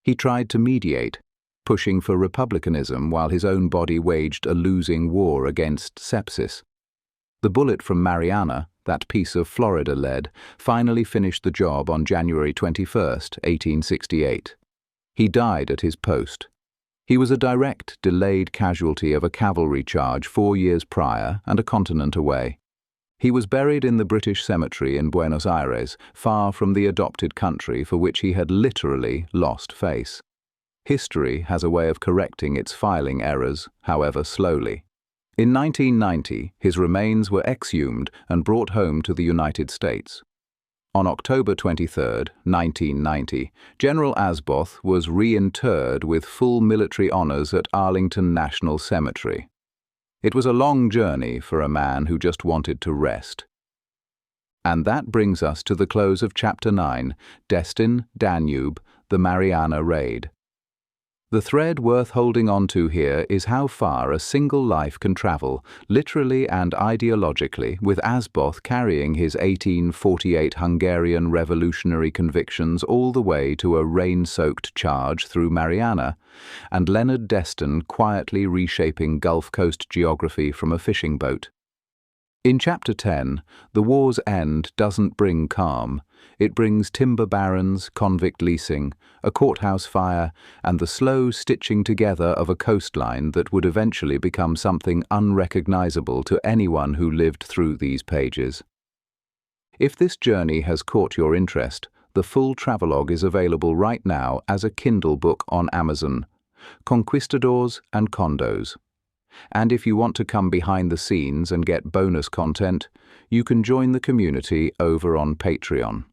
He tried to mediate, pushing for republicanism while his own body waged a losing war against sepsis. The bullet from Marianna, that piece of Florida lead, finally finished the job on January 21, 1868. He died at his post. He was a direct, delayed casualty of a cavalry charge 4 years prior and a continent away. He was buried in the British cemetery in Buenos Aires, far from the adopted country for which he had literally lost face. History has a way of correcting its filing errors, however slowly. In 1990, his remains were exhumed and brought home to the United States. On October 23, 1990, General Asboth was reinterred with full military honors at Arlington National Cemetery. It was a long journey for a man who just wanted to rest. And that brings us to the close of Chapter 9, Destin, Danube, the Marianna Raid. The thread worth holding on to here is how far a single life can travel, literally and ideologically, with Asboth carrying his 1848 Hungarian revolutionary convictions all the way to a rain-soaked charge through Marianna, and Leonard Destin quietly reshaping Gulf Coast geography from a fishing boat. In Chapter 10, the war's end doesn't bring calm. It brings timber barons, convict leasing, a courthouse fire, and the slow stitching together of a coastline that would eventually become something unrecognizable to anyone who lived through these pages. If this journey has caught your interest, the full travelogue is available right now as a Kindle book on Amazon, Conquistadors and Condos. And if you want to come behind the scenes and get bonus content, you can join the community over on Patreon.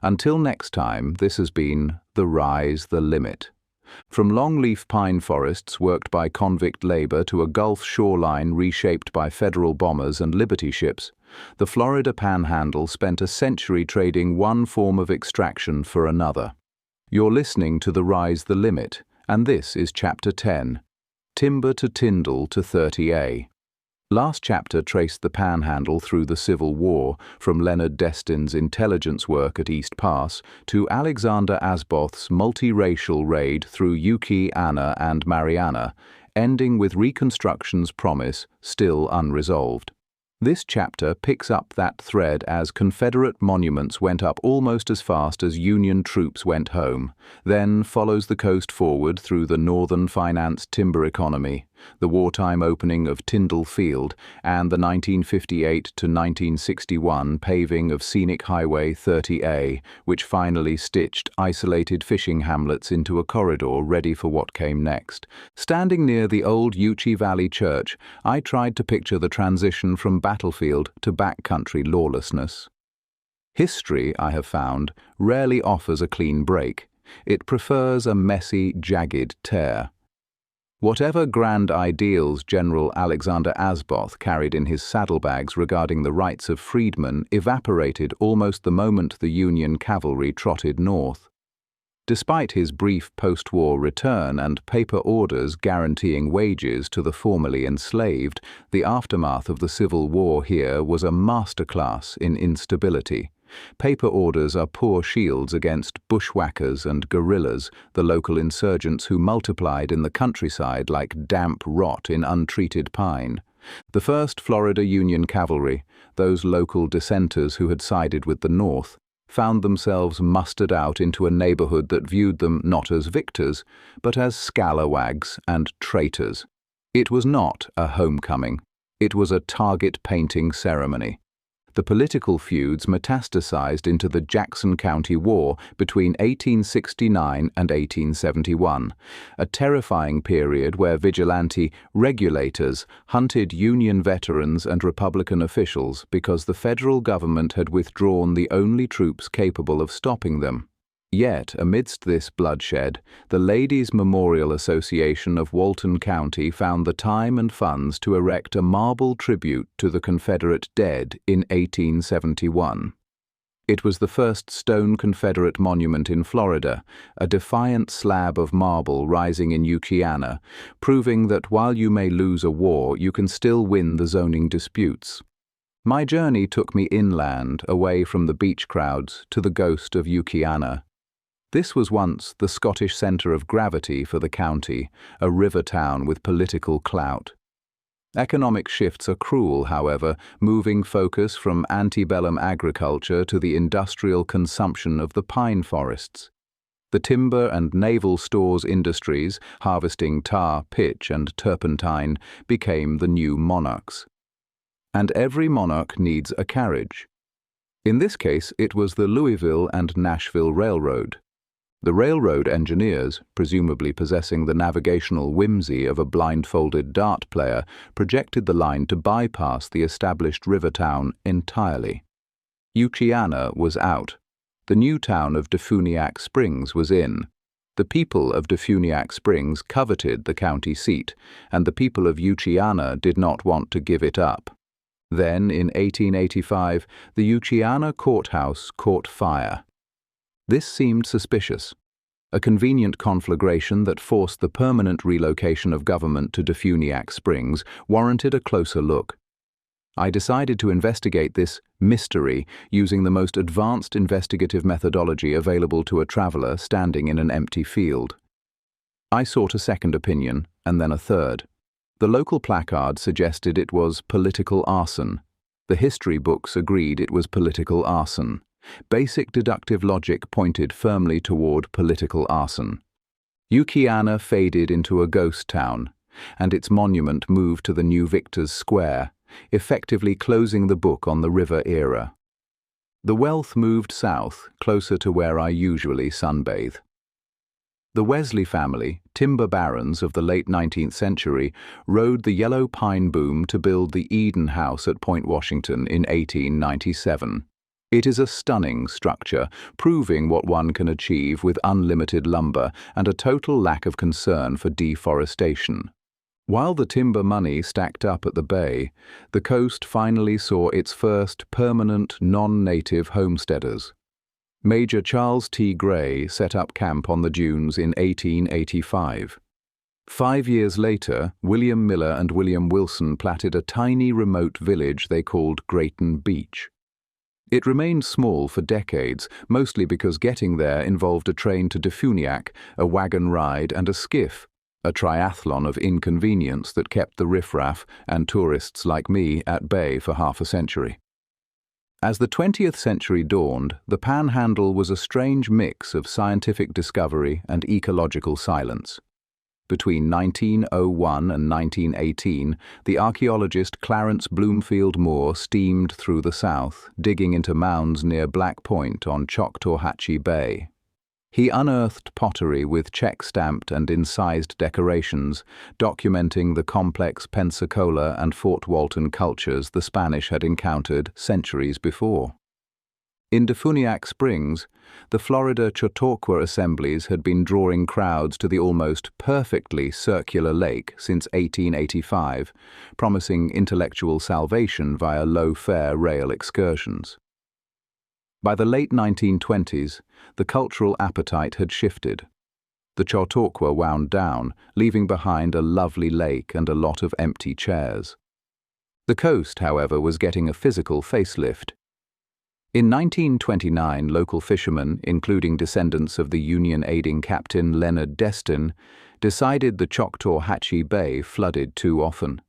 Until next time, this has been The Rise the Limit. From longleaf pine forests worked by convict labor to a Gulf shoreline reshaped by federal bombers and liberty ships, the Florida Panhandle spent a century trading one form of extraction for another. You're listening to The Rise the Limit, and this is Chapter 10. Timber to Tyndall to 30A. Last chapter traced the Panhandle through the Civil War, from Leonard Destin's intelligence work at East Pass to Alexander Asboth's multiracial raid through Yuki, Anna and Marianna, ending with Reconstruction's promise still unresolved. This chapter picks up that thread as Confederate monuments went up almost as fast as Union troops went home, then follows the coast forward through the northern financed timber economy, the wartime opening of Tyndall Field, and the 1958 to 1961 paving of Scenic Highway 30A, which finally stitched isolated fishing hamlets into a corridor ready for what came next. Standing near the old Uchi Valley Church, I tried to picture the transition from battlefield to backcountry lawlessness. History, I have found, rarely offers a clean break. It prefers a messy, jagged tear. Whatever grand ideals General Alexander Asboth carried in his saddlebags regarding the rights of freedmen evaporated almost the moment the Union cavalry trotted north. Despite his brief post-war return and paper orders guaranteeing wages to the formerly enslaved, the aftermath of the Civil War here was a masterclass in instability. Paper orders are poor shields against bushwhackers and guerrillas, the local insurgents who multiplied in the countryside like damp rot in untreated pine. The 1st Florida Union Cavalry, those local dissenters who had sided with the North, found themselves mustered out into a neighborhood that viewed them not as victors, but as scalawags and traitors. It was not a homecoming. It was a target-painting ceremony. The political feuds metastasized into the Jackson County War between 1869 and 1871, a terrifying period where vigilante regulators hunted Union veterans and Republican officials because the federal government had withdrawn the only troops capable of stopping them. Yet, amidst this bloodshed, the Ladies' Memorial Association of Walton County found the time and funds to erect a marble tribute to the Confederate dead in 1871. It was the first stone Confederate monument in Florida, a defiant slab of marble rising in Ukiana, proving that while you may lose a war, you can still win the zoning disputes. My journey took me inland, away from the beach crowds, to the ghost of Ukiana. This was once the Scottish centre of gravity for the county, a river town with political clout. Economic shifts are cruel, however, moving focus from antebellum agriculture to the industrial consumption of the pine forests. The timber and naval stores industries, harvesting tar, pitch and turpentine, became the new monarchs. And every monarch needs a carriage. In this case, it was the Louisville and Nashville Railroad. The railroad engineers, presumably possessing the navigational whimsy of a blindfolded dart player, projected the line to bypass the established river town entirely. Ukiana was out. The new town of Defuniak Springs was in. The people of Defuniak Springs coveted the county seat, and the people of Ukiana did not want to give it up. Then, in 1885, the Ukiana courthouse caught fire. This seemed suspicious. A convenient conflagration that forced the permanent relocation of government to Defuniak Springs warranted a closer look. I decided to investigate this mystery using the most advanced investigative methodology available to a traveler standing in an empty field. I sought a second opinion, and then a third. The local placard suggested it was political arson. The history books agreed it was political arson. Basic deductive logic pointed firmly toward political arson. Ukiana faded into a ghost town, and its monument moved to the new Victor's Square, effectively closing the book on the river era. The wealth moved south, closer to where I usually sunbathe. The Wesley family, timber barons of the late 19th century, rode the yellow pine boom to build the Eden House at Point Washington in 1897. It is a stunning structure, proving what one can achieve with unlimited lumber and a total lack of concern for deforestation. While the timber money stacked up at the bay, the coast finally saw its first permanent non-native homesteaders. Major Charles T. Gray set up camp on the dunes in 1885. 5 years later, William Miller and William Wilson platted a tiny remote village they called Grayton Beach. It remained small for decades, mostly because getting there involved a train to Defuniak, a wagon ride and a skiff, a triathlon of inconvenience that kept the riffraff and tourists like me at bay for half a century. As the 20th century dawned, the Panhandle was a strange mix of scientific discovery and ecological silence. Between 1901 and 1918, the archaeologist Clarence Bloomfield Moore steamed through the south, digging into mounds near Black Point on Choctawhatchee Bay. He unearthed pottery with check-stamped and incised decorations, documenting the complex Pensacola and Fort Walton cultures the Spanish had encountered centuries before. In Defuniak Springs, the Florida Chautauqua assemblies had been drawing crowds to the almost perfectly circular lake since 1885, promising intellectual salvation via low-fare rail excursions. By the late 1920s, the cultural appetite had shifted. The Chautauqua wound down, leaving behind a lovely lake and a lot of empty chairs. The coast, however, was getting a physical facelift. In 1929, local fishermen, including descendants of the Union-aiding captain Leonard Destin, decided the Choctawhatchee Bay flooded too often.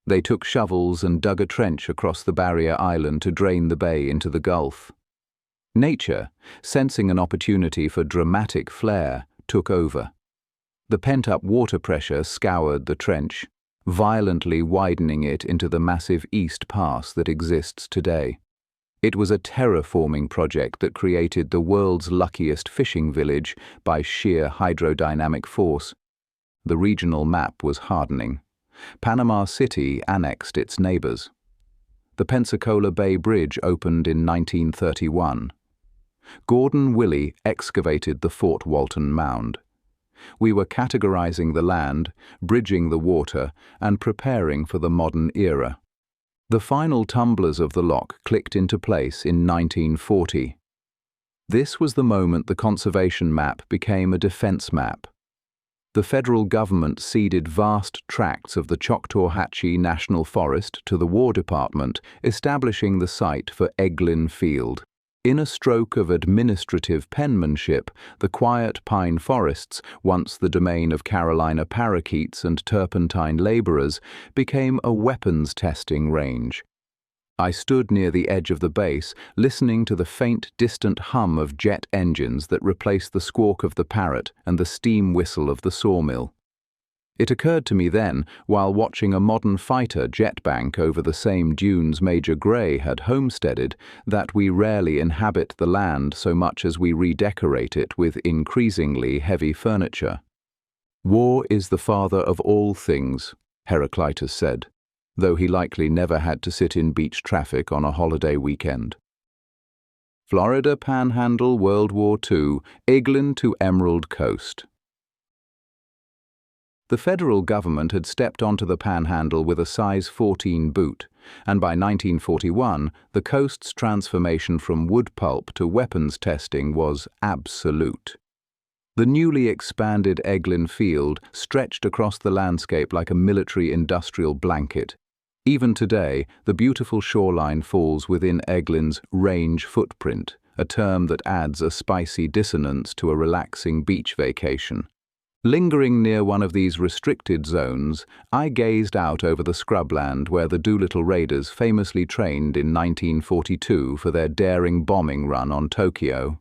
They took shovels and dug a trench across the barrier island to drain the bay into the Gulf. Nature, sensing an opportunity for dramatic flair, took over. The pent-up water pressure scoured the trench, violently widening it into the massive East Pass that exists today. It was a terraforming project that created the world's luckiest fishing village by sheer hydrodynamic force. The regional map was hardening. Panama City annexed its neighbors. The Pensacola Bay Bridge opened in 1931. Gordon Willey excavated the Fort Walton Mound. We were categorizing the land, bridging the water, and preparing for the modern era. The final tumblers of the lock clicked into place in 1940. This was the moment the conservation map became a defense map. The federal government ceded vast tracts of the Choctawhatchee National Forest to the War Department, establishing the site for Eglin Field. In a stroke of administrative penmanship, the quiet pine forests, once the domain of Carolina parakeets and turpentine laborers, became a weapons testing range. I stood near the edge of the base, listening to the faint, distant hum of jet engines that replaced the squawk of the parrot and the steam whistle of the sawmill. It occurred to me then, while watching a modern fighter jet bank over the same dunes Major Gray had homesteaded, that we rarely inhabit the land so much as we redecorate it with increasingly heavy furniture. War is the father of all things, Heraclitus said, though he likely never had to sit in beach traffic on a holiday weekend. Florida Panhandle, World War II, Eglin to Emerald Coast. The federal government had stepped onto the Panhandle with a size 14 boot, and by 1941, the coast's transformation from wood pulp to weapons testing was absolute. The newly expanded Eglin Field stretched across the landscape like a military-industrial blanket. Even today, the beautiful shoreline falls within Eglin's range footprint, a term that adds a spicy dissonance to a relaxing beach vacation. Lingering near one of these restricted zones, I gazed out over the scrubland where the Doolittle Raiders famously trained in 1942 for their daring bombing run on Tokyo.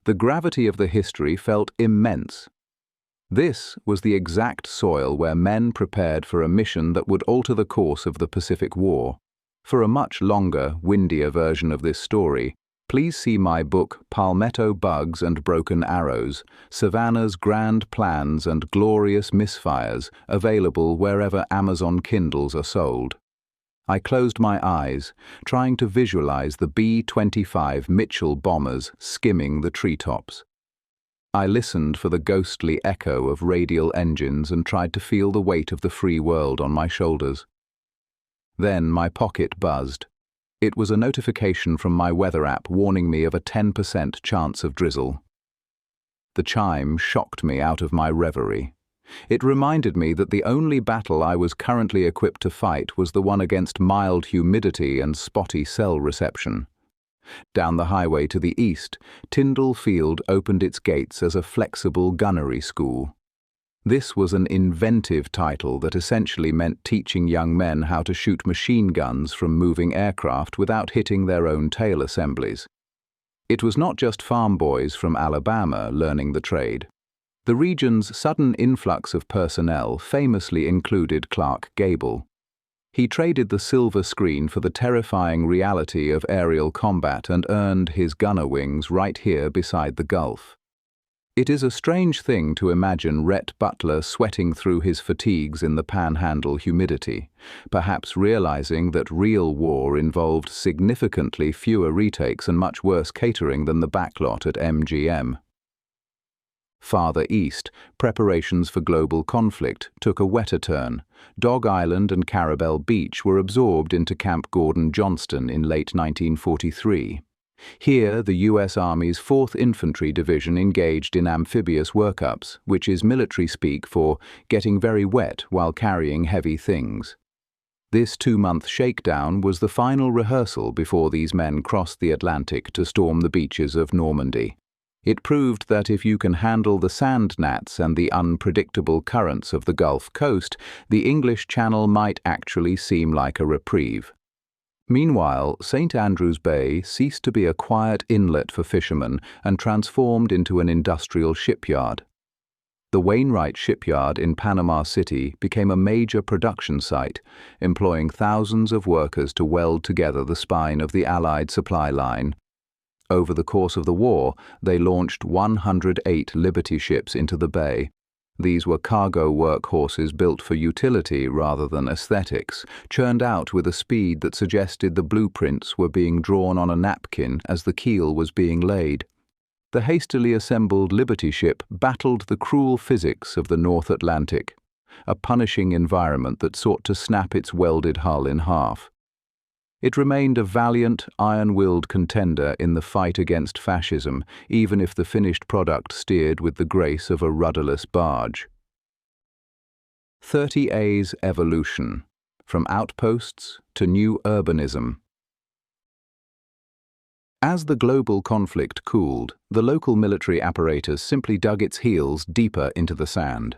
The gravity of the history felt immense. This was the exact soil where men prepared for a mission that would alter the course of the Pacific War. For a much longer, windier version of this story, please see my book Palmetto Bugs and Broken Arrows, Savannah's Grand Plans and Glorious Misfires, available wherever Amazon Kindles are sold. I closed my eyes, trying to visualize the B-25 Mitchell bombers skimming the treetops. I listened for the ghostly echo of radial engines and tried to feel the weight of the free world on my shoulders. Then my pocket buzzed. It was a notification from my weather app warning me of a 10% chance of drizzle. The chime shocked me out of my reverie. It reminded me that the only battle I was currently equipped to fight was the one against mild humidity and spotty cell reception. Down the highway to the east, Tyndall Field opened its gates as a flexible gunnery school. This was an inventive title that essentially meant teaching young men how to shoot machine guns from moving aircraft without hitting their own tail assemblies. It was not just farm boys from Alabama learning the trade. The region's sudden influx of personnel famously included Clark Gable. He traded the silver screen for the terrifying reality of aerial combat and earned his gunner wings right here beside the Gulf. It is a strange thing to imagine Rhett Butler sweating through his fatigues in the Panhandle humidity, perhaps realizing that real war involved significantly fewer retakes and much worse catering than the backlot at MGM. Farther east, preparations for global conflict took a wetter turn. Dog Island and Carabel Beach were absorbed into Camp Gordon-Johnston in late 1943. Here, the U.S. Army's 4th Infantry Division engaged in amphibious workups, which is military speak for getting very wet while carrying heavy things. This 2-month shakedown was the final rehearsal before these men crossed the Atlantic to storm the beaches of Normandy. It proved that if you can handle the sand gnats and the unpredictable currents of the Gulf Coast, the English Channel might actually seem like a reprieve. Meanwhile, St. Andrews Bay ceased to be a quiet inlet for fishermen and transformed into an industrial shipyard. The Wainwright Shipyard in Panama City became a major production site, employing thousands of workers to weld together the spine of the Allied supply line. Over the course of the war, they launched 108 Liberty ships into the bay. These were cargo workhorses built for utility rather than aesthetics, churned out with a speed that suggested the blueprints were being drawn on a napkin as the keel was being laid. The hastily assembled Liberty ship battled the cruel physics of the North Atlantic, a punishing environment that sought to snap its welded hull in half. It remained a valiant, iron-willed contender in the fight against fascism, even if the finished product steered with the grace of a rudderless barge. 30A's evolution, from outposts to new urbanism. As the global conflict cooled, the local military apparatus simply dug its heels deeper into the sand.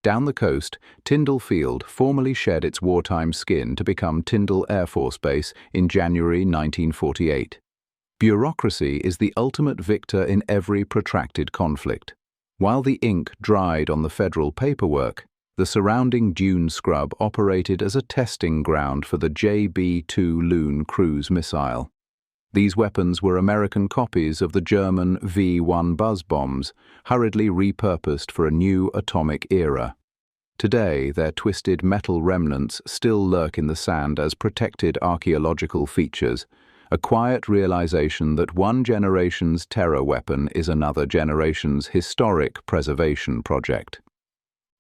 Down the coast, Tyndall Field formally shed its wartime skin to become Tyndall Air Force Base in January 1948. Bureaucracy is the ultimate victor in every protracted conflict. While the ink dried on the federal paperwork, the surrounding dune scrub operated as a testing ground for the JB-2 Loon cruise missile. These weapons were American copies of the German V-1 buzz bombs, hurriedly repurposed for a new atomic era. Today, their twisted metal remnants still lurk in the sand as protected archaeological features, a quiet realization that one generation's terror weapon is another generation's historic preservation project.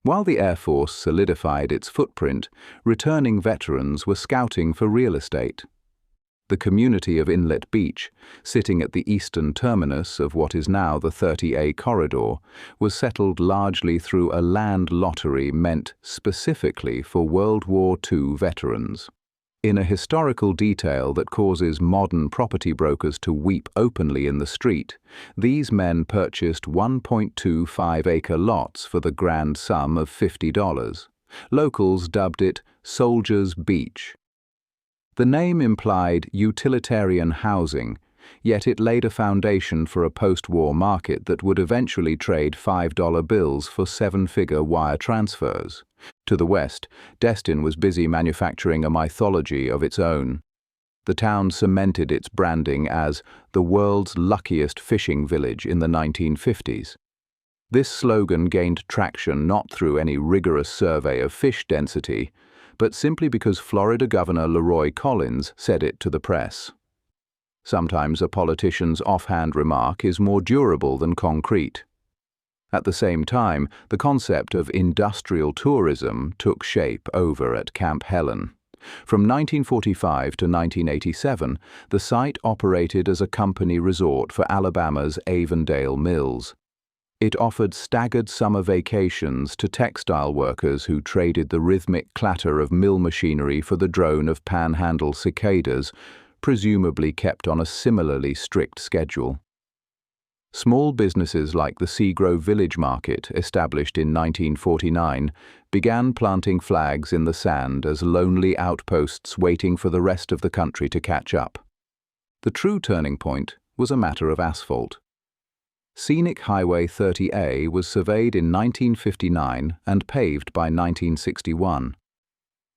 While the Air Force solidified its footprint, returning veterans were scouting for real estate. The community of Inlet Beach, sitting at the eastern terminus of what is now the 30A corridor, was settled largely through a land lottery meant specifically for World War II veterans. In a historical detail that causes modern property brokers to weep openly in the street, these men purchased 1.25-acre lots for the grand sum of $50. Locals dubbed it Soldiers' Beach. The name implied utilitarian housing, yet it laid a foundation for a post-war market that would eventually trade $5 bills for 7-figure wire transfers. To the west, Destin was busy manufacturing a mythology of its own. The town cemented its branding as the world's luckiest fishing village in the 1950s. This slogan gained traction not through any rigorous survey of fish density, but simply because Florida Governor Leroy Collins said it to the press. Sometimes a politician's offhand remark is more durable than concrete. At the same time, the concept of industrial tourism took shape over at Camp Helen. From 1945 to 1987, the site operated as a company resort for Alabama's Avondale Mills. It offered staggered summer vacations to textile workers who traded the rhythmic clatter of mill machinery for the drone of Panhandle cicadas, presumably kept on a similarly strict schedule. Small businesses like the Seagrove Village Market, established in 1949, began planting flags in the sand as lonely outposts waiting for the rest of the country to catch up. The true turning point was a matter of asphalt. Scenic Highway 30A was surveyed in 1959 and paved by 1961.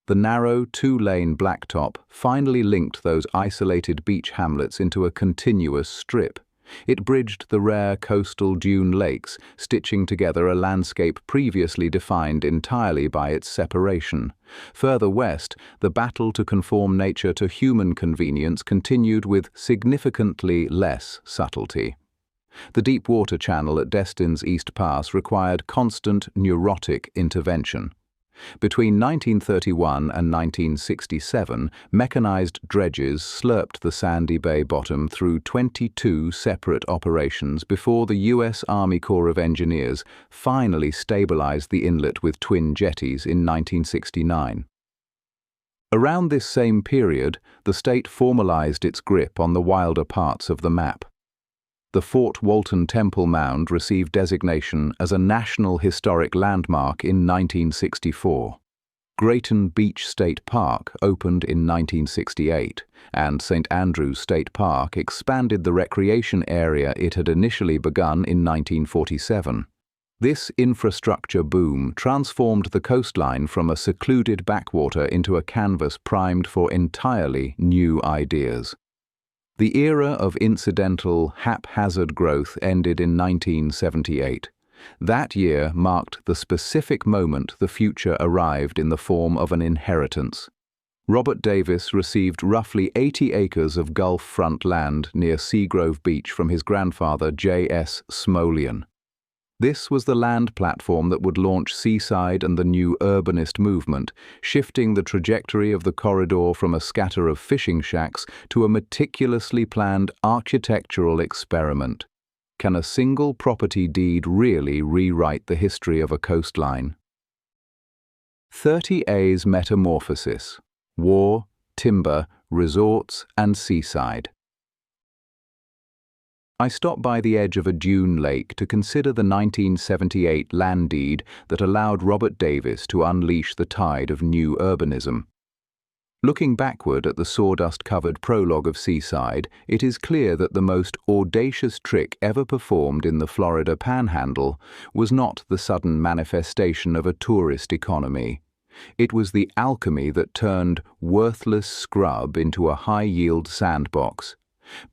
The narrow, two-lane blacktop finally linked those isolated beach hamlets into a continuous strip. It bridged the rare coastal dune lakes, stitching together a landscape previously defined entirely by its separation. Further west, the battle to conform nature to human convenience continued with significantly less subtlety. The deep water channel at Destin's East Pass required constant, neurotic intervention. Between 1931 and 1967, mechanized dredges slurped the sandy bay bottom through 22 separate operations before the U.S. Army Corps of Engineers finally stabilized the inlet with twin jetties in 1969. Around this same period, the state formalized its grip on the wilder parts of the map. The Fort Walton Temple Mound received designation as a National Historic Landmark in 1964. Grayton Beach State Park opened in 1968, and St. Andrews State Park expanded the recreation area it had initially begun in 1947. This infrastructure boom transformed the coastline from a secluded backwater into a canvas primed for entirely new ideas. The era of incidental, haphazard growth ended in 1978. That year marked the specific moment the future arrived in the form of an inheritance. Robert Davis received roughly 80 acres of Gulf front land near Seagrove Beach from his grandfather J.S. Smolian. This was the land platform that would launch Seaside and the new urbanist movement, shifting the trajectory of the corridor from a scatter of fishing shacks to a meticulously planned architectural experiment. Can a single property deed really rewrite the history of a coastline? 30A's metamorphosis: war, timber, resorts, and seaside. I stopped by the edge of a dune lake to consider the 1978 land deed that allowed Robert Davis to unleash the tide of new urbanism. Looking backward at the sawdust-covered prologue of Seaside, it is clear that the most audacious trick ever performed in the Florida Panhandle was not the sudden manifestation of a tourist economy. It was the alchemy that turned worthless scrub into a high-yield sandbox.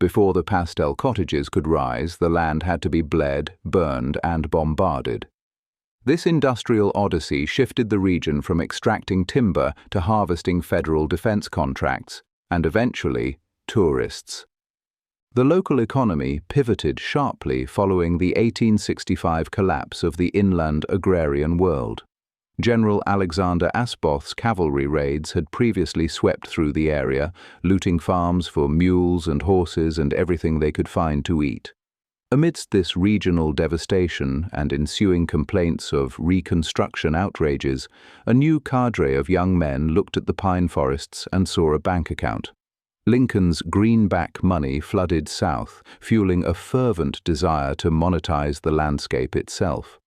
Before the pastel cottages could rise, the land had to be bled, burned, and bombarded. This industrial odyssey shifted the region from extracting timber to harvesting federal defense contracts, and eventually, tourists. The local economy pivoted sharply following the 1865 collapse of the inland agrarian world. General Alexander Asboth's cavalry raids had previously swept through the area, looting farms for mules and horses and everything they could find to eat. Amidst this regional devastation and ensuing complaints of Reconstruction outrages, a new cadre of young men looked at the pine forests and saw a bank account. Lincoln's greenback money flooded south, fueling a fervent desire to monetize the landscape itself.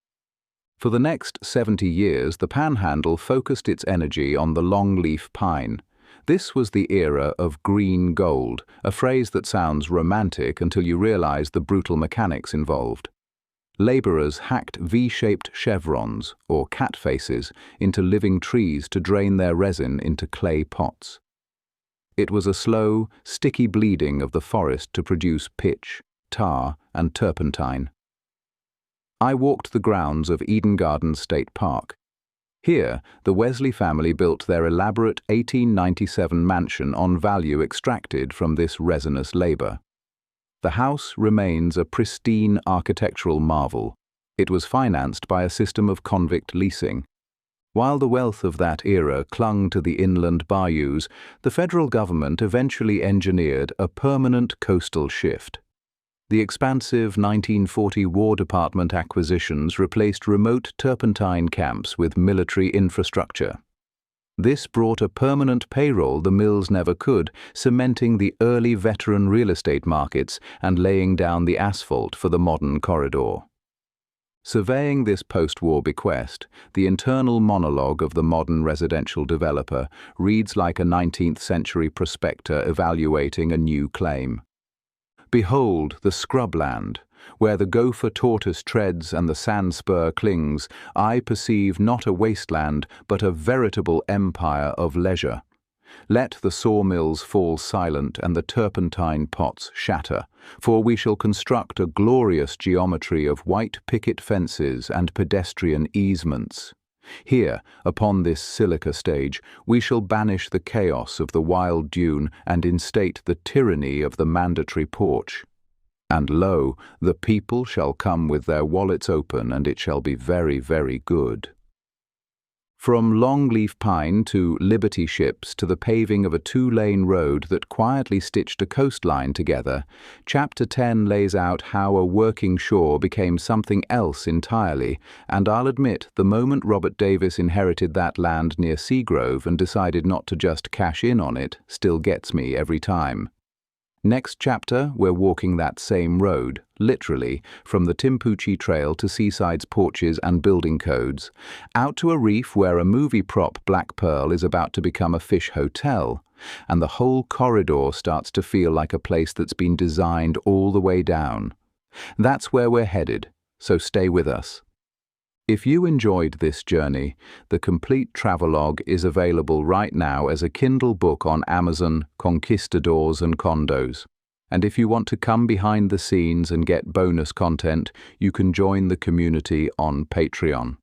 For the next 70 years, the Panhandle focused its energy on the longleaf pine. This was the era of green gold, a phrase that sounds romantic until you realize the brutal mechanics involved. Laborers hacked V-shaped chevrons, or cat faces, into living trees to drain their resin into clay pots. It was a slow, sticky bleeding of the forest to produce pitch, tar, and turpentine. I walked the grounds of Eden Gardens State Park. Here, the Wesley family built their elaborate 1897 mansion on value extracted from this resinous labor. The house remains a pristine architectural marvel. It was financed by a system of convict leasing. While the wealth of that era clung to the inland bayous, the federal government eventually engineered a permanent coastal shift. The expansive 1940 War Department acquisitions replaced remote turpentine camps with military infrastructure. This brought a permanent payroll the mills never could, cementing the early veteran real estate markets and laying down the asphalt for the modern corridor. Surveying this post-war bequest, the internal monologue of the modern residential developer reads like a 19th-century prospector evaluating a new claim. Behold the scrubland, where the gopher tortoise treads and the sandspur clings. I perceive not a wasteland, but a veritable empire of leisure. Let the sawmills fall silent and the turpentine pots shatter, for we shall construct a glorious geometry of white picket fences and pedestrian easements. Here, upon this silica stage, we shall banish the chaos of the wild dune and instate the tyranny of the mandatory porch. And lo, the people shall come with their wallets open, and it shall be very, very good. From longleaf pine to Liberty ships to the paving of a two-lane road that quietly stitched a coastline together, Chapter 10 lays out how a working shore became something else entirely, and I'll admit the moment Robert Davis inherited that land near Seagrove and decided not to just cash in on it still gets me every time. Next chapter, we're walking that same road, literally, from the Timpucci Trail to Seaside's porches and building codes, out to a reef where a movie prop black pearl is about to become a fish hotel, and the whole corridor starts to feel like a place that's been designed all the way down. That's where we're headed, so stay with us. If you enjoyed this journey, the complete travelogue is available right now as a Kindle book on Amazon, Conquistadors and Condos. And if you want to come behind the scenes and get bonus content, you can join the community on Patreon.